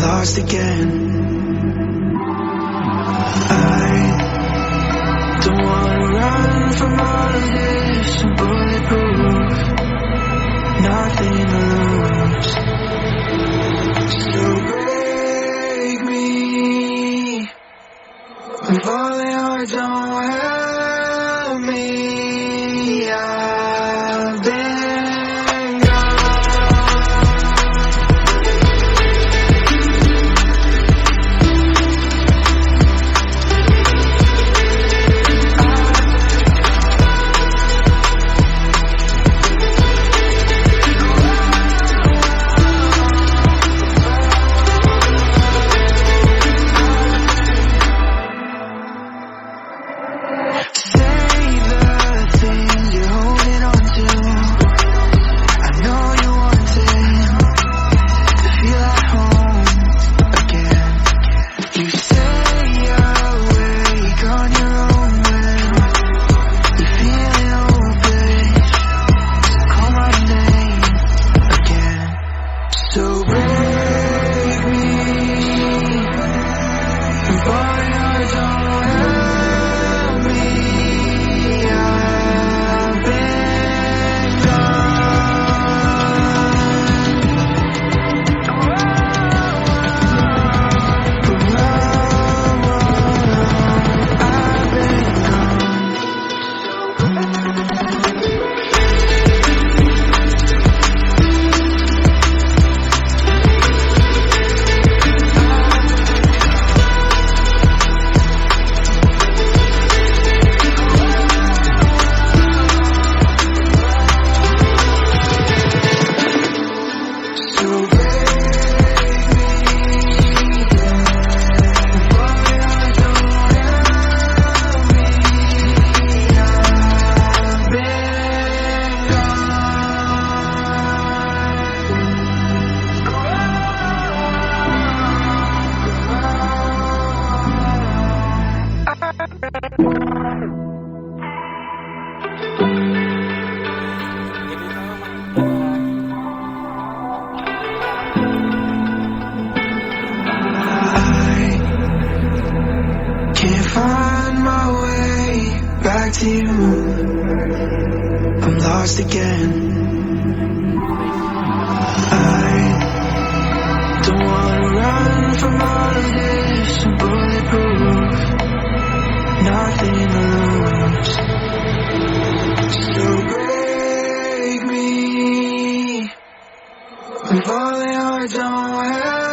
lost again. I don't wanna run from all of this. I'm bulletproof, nothing to lose. So break me when falling hard, don't help me. I've been can't find my way back to you. I'm lost again. I don't wanna run from all of this. I'm bulletproof, nothing to lose. So break me when falling hard, don't help.